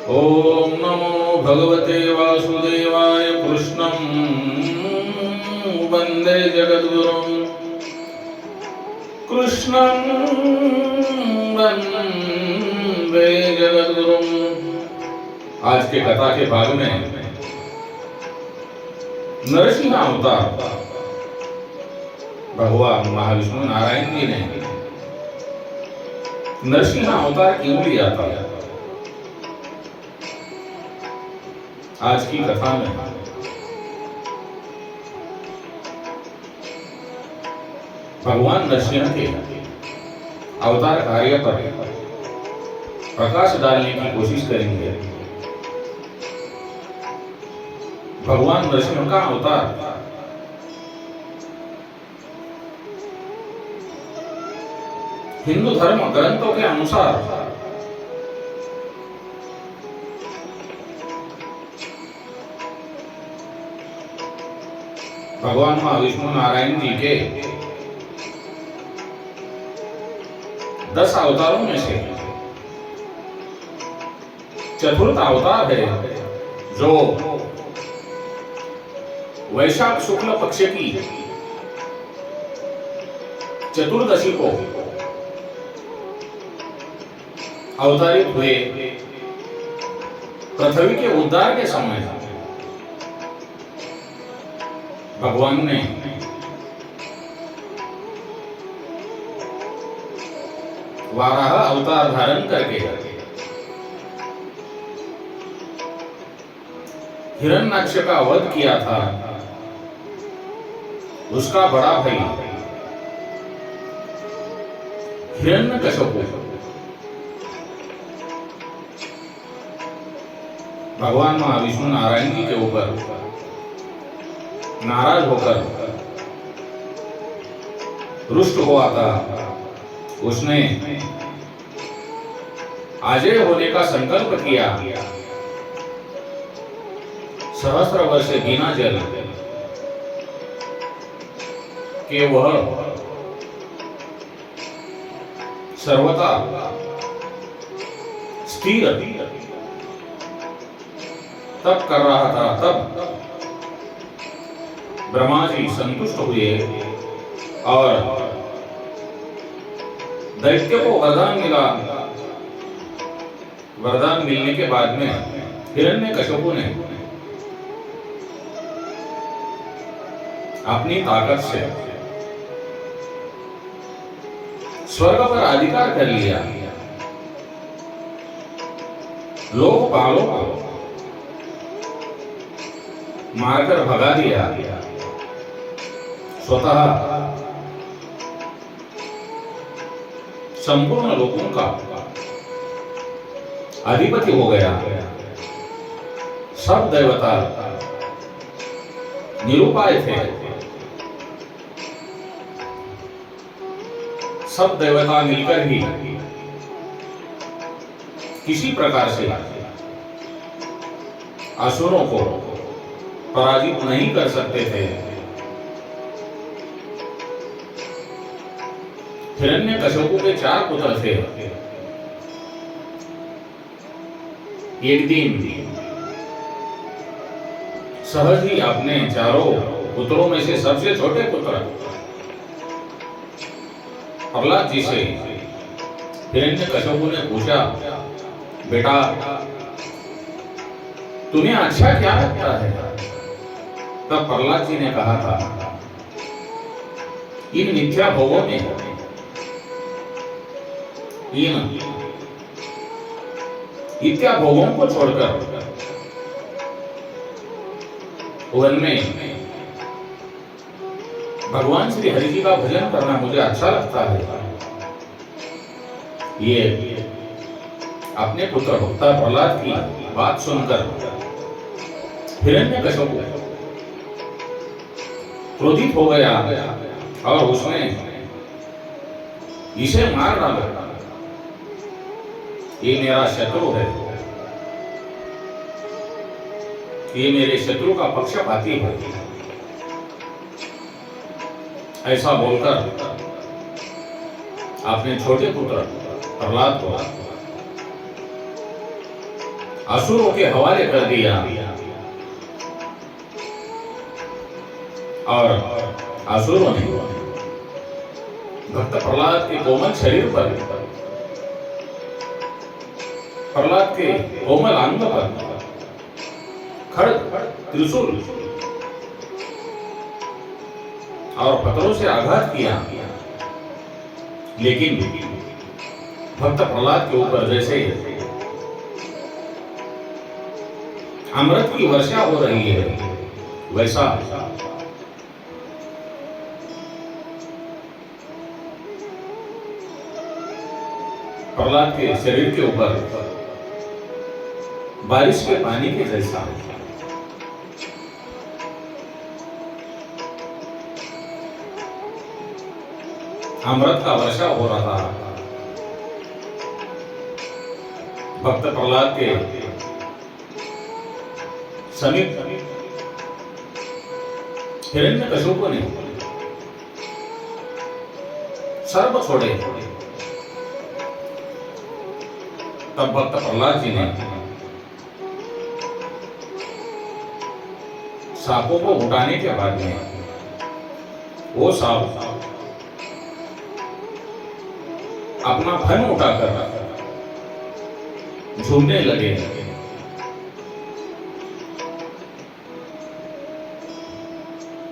ओम नमो भगवते वासुदेवाय कृष्णं वंदे जगद्गुरुं कृष्णं वंदे जगद्गुरुं। आज के कथा के भाग में नरसिंह अवतार भगवान महाविष्णु नारायण जी ने नरसिंह अवतार क्यों लिया था, आज की कथा में भगवान नरसिंह के अवतार कार्य पर प्रकाश डालने की कोशिश करेंगे। भगवान नरसिंह का अवतार हिंदू धर्म ग्रंथों के अनुसार भगवान महाविष्णु नारायण जी के 10 अवतारों में से चतुर्थ अवतार है, जो वैशाख शुक्ल पक्ष की चतुर्दशी को अवतारित हुए। पृथ्वी के उद्धार के समय भगवान ने वाराह अवतार धारण करके हिरण्याक्ष का वध किया था। उसका बड़ा भाई हिरण्यकश्यप भगवान महाविष्णु नारायण जी के ऊपर नाराज होकर रुष्ट हुआ था। उसने अजय होने का संकल्प किया। सहस्र वर्ष बिना जल के वह सर्वथा स्थिर तप कर रहा था। तब ब्रह्मा जी संतुष्ट हुए और दैत्य को वरदान मिला। वरदान मिलने के बाद में हिरण्यकश्यप ने अपनी ताकत से स्वर्ग पर अधिकार कर लिया। लोकपालों को मारकर भगा दिया। स्वतः संपूर्ण लोगों का अधिपति हो गया। सब देवता निरुपाय थे। सब देवता मिलकर ही किसी प्रकार से असुरों को पराजित नहीं कर सकते थे। हिरण्यकश्यप के 4 पुत्र थे। एक दिन सहज ही अपने चारों पुत्रों में से सबसे छोटे पुत्र प्रहलाद जी से हिरण्यकश्यप ने पूछा, बेटा तुम्हें अच्छा क्या लगता है? तब प्रहलाद जी ने कहा था, इन मिथ्या भोगों में, इन इत्या भोगों को छोड़कर वन में भगवान श्री हरि जी का भजन करना मुझे अच्छा लगता है। ये अपने पुत्र भक्ता प्रहलाद की बात सुनकर हिरण्यकश्यप क्रोधित हो गया और उसने इसे मार डाला। ये मेरा शत्रु है, ये मेरे शत्रु का पक्षपाती है। ऐसा बोलकर अपने छोटे पुत्र प्रहलाद को असुरों के हवाले कर दिया और असुरों ने भक्त प्रहलाद के कोमल शरीर पर, प्रहलाद के कोमल अंग पर खड्ग, त्रिशूल और पत्थरों से आघात किया, लेकिन भक्त प्रहलाद के ऊपर जैसे अमृत की वर्षा हो रही है वैसा प्रहलाद के शरीर के ऊपर बारिश के पानी के जैसा अमृत का वर्षा हो रहा था। भक्त प्रहलाद के समीप हिरण्यकशिपु ने सर्प छोड़े। तब भक्त प्रहलाद जी ने सांपों को उठाने के बाद में वो सांप अपना फन उठाकर झूमने लगे।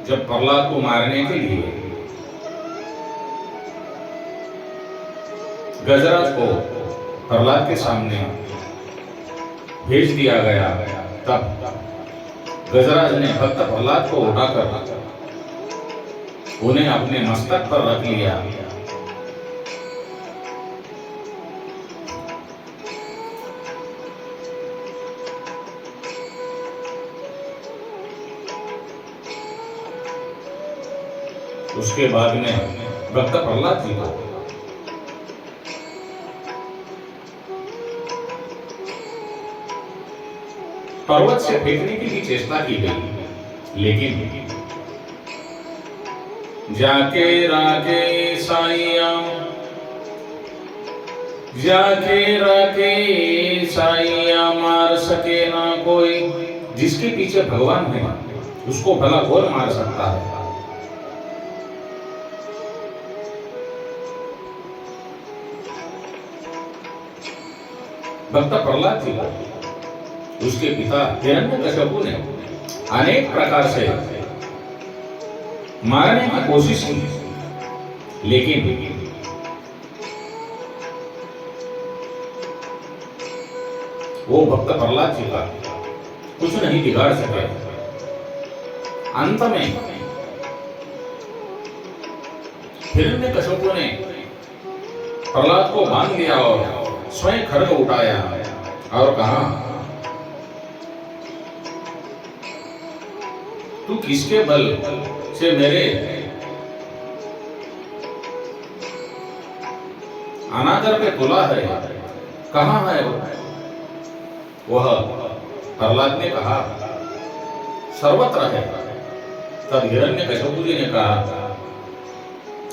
जब प्रहलाद को मारने के लिए गजराज को प्रहलाद के सामने भेज दिया गया, तब गजराज ने भक्त प्रहलाद को उठाकर उन्हें अपने मस्तक पर रख लिया। उसके बाद में भक्त प्रहलाद जी को पर्वत से फेंकने की भी चेष्टा की गई, लेकिन जाके राके साईया, जाके राके साईया, मार सके ना कोई। जिसके पीछे भगवान है उसको भला कौन मार सकता है। भक्त प्रहलाद जी को उसके पिता हिरण्यकशिपु ने अनेक प्रकार से मारने की कोशिश की, लेकिन वो भक्त प्रहलाद जी का कुछ नहीं बिगाड़ सके। अंत में हिरण्यकशिपु ने प्रहलाद को बांध दिया और स्वयं खड्ग उठाया और कहा, तू किसके बल से मेरे अनादर पे तुला है, कहां है वह? प्रहलाद ने कहा, सर्वत्र है। तब हिरण्यकशिपु जी ने कहा,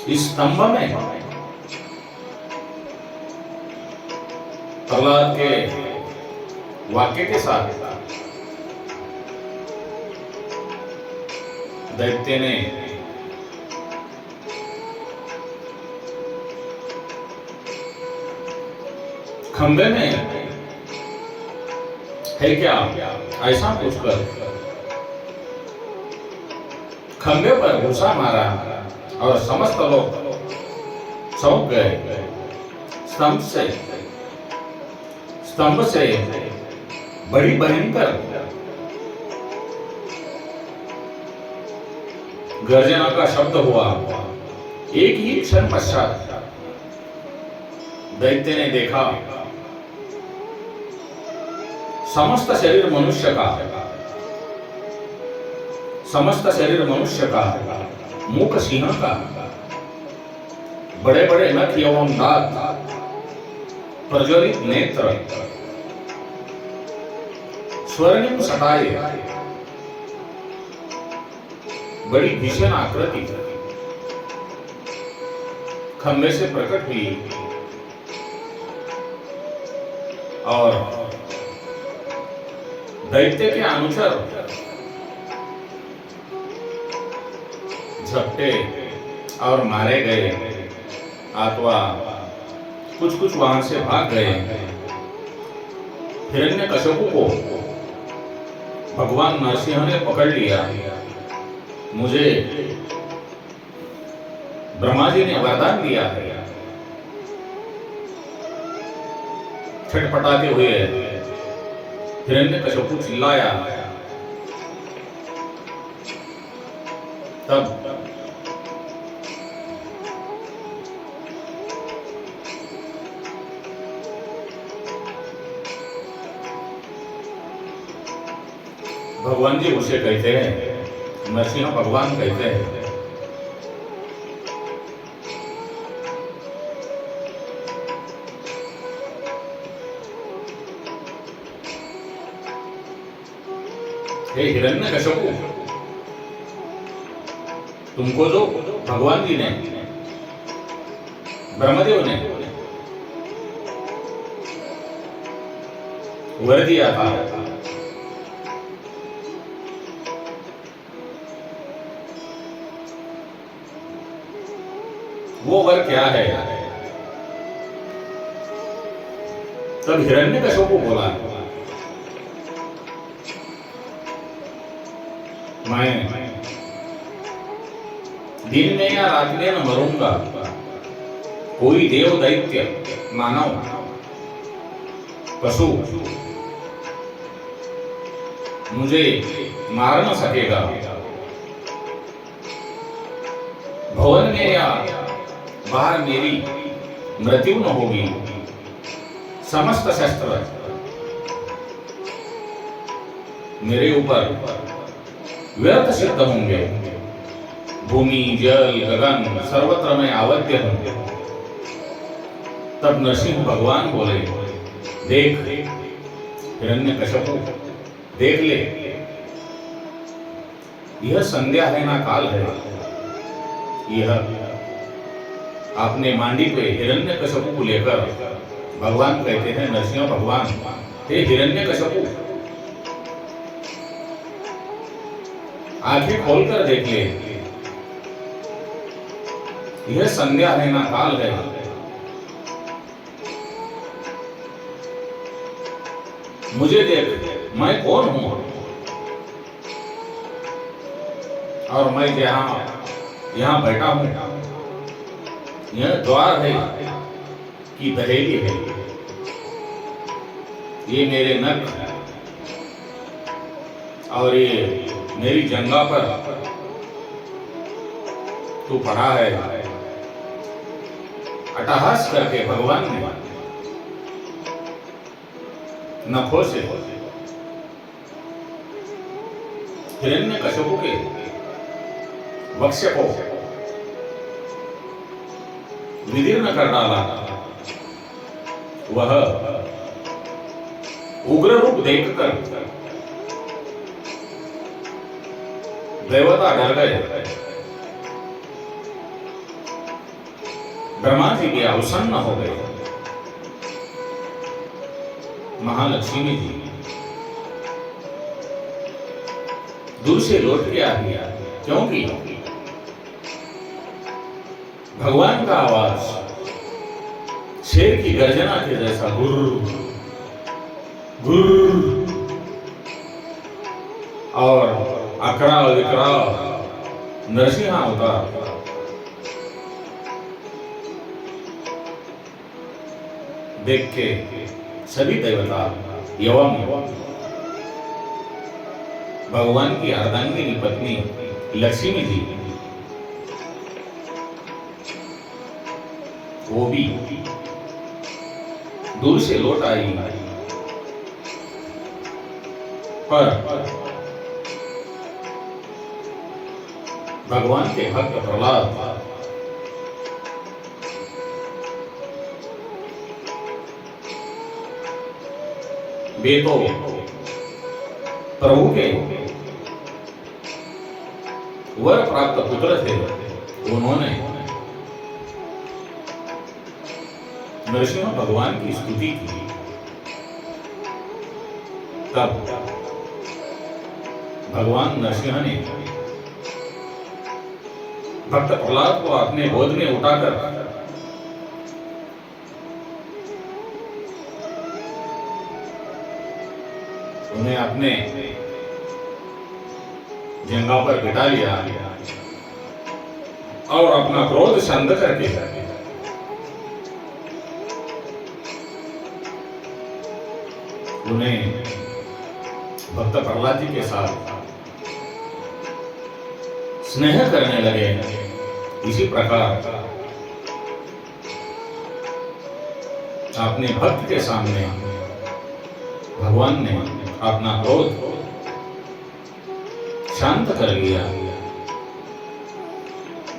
इस स्तंभ में। प्रहलाद के वाक्य के साथ दैत्य ने खंबे में है क्या ऐसा पूछकर खंबे पर घुसा मारा और समस्त लोग चौंक गए। स्तंभ से बड़ी भयंकर गर्जना का शब्द हुआ। एक ही क्षण पश्चात दैत्य ने देखा समस्त शरीर मनुष्य का मुख सिंह का, बड़े बड़े नख एवं दांत, प्रज्वलित नेत्र, स्वर्णिम सटाए, बड़ी भीषण आकृति खंबे से प्रकट हुई और दैत्य के अनुचर झपटे और मारे गए अथवा कुछ कुछ वहां से भाग गए। हिरण्यकश्यपु को भगवान नरसिंह ने पकड़ लिया। मुझे ब्रह्मा जी ने वरदान दिया है। छटपटाते हुए हिरण्यकश्यपु चिल्लाया। तब भगवान जी उसे कहते हैं, नरसिंह भगवान कहते हैं, हे हिरण्यकश्यपु, तुमको जो भगवान जी ने, ब्रह्मदेव ने वर दिया था, वो वर क्या है? तब हिरण्यकश्यपु बोला, मैं दिन में या रात में न मरूंगा। कोई देव, दैत्य, मानव, पशु मुझे मार न सकेगा। भवन में या बाहर मेरी मृत्यु न होगी। समस्त शस्त्र मेरे ऊपर व्यर्थ सिद्ध होंगे। भूमि, जल, गगन सर्वत्र में आवाद्य होंगे। तब नरसिंह भगवान बोले, देख हिरण्यकश्यपु, देख ले, यह संध्या है ना काल है। यह अपने मांडी पे हिरण्यकश्यपु को लेकर भगवान कहते हैं, नरसिंह भगवान, हे हिरण्यकश्यपु, आंखें खोलकर देख ले, यह संध्या है ना काल है। मुझे देख, मैं कौन हूं और मैं यहां बैठा हूं। यह द्वार है कि दहेली है। ये मेरे नख और ये मेरी जंगा पर तू पढ़ा है। अट्टहास करके भगवान ने नखों से हिरण्यकश्यपु के वक्ष को विदीर्ण कर डाला। वह उग्र रूप देखकर देवता डर गए। ब्रह्मा जी के अवसन्न हो गए। महालक्ष्मी जी दूर से लौट के आ गया, क्योंकि भगवान का आवाज शेर की गर्जना के जैसा गुर गुर और अकरा विकरा नरसिंह अवतार देख के सभी देवता एवं भगवान की अर्धांगिनी पत्नी लक्ष्मी जी वो भी दूर से लौट आई। पर भगवान के भक्त प्रहलाद वे तो प्रभु के वर प्राप्त पुत्र थे। उन्होंने नरसिंह भगवान की स्तुति की। तब भगवान नरसिंह ने भक्त प्रहलाद को अपने गोद में उठाकर उन्हें अपने जंघा पर बिठा लिया और अपना क्रोध शांत करके उन्हें भक्त प्रहलाद जी के साथ स्नेह करने लगे। इसी प्रकार अपने भक्त के सामने भगवान ने अपना क्रोध शांत कर लिया।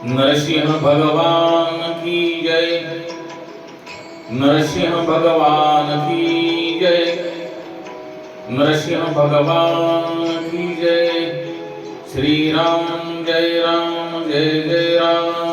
नरसिंह भगवान की जय, नरसिंह भगवान की जय, नरसिंह भगवान की जय। श्री राम जय जय राम।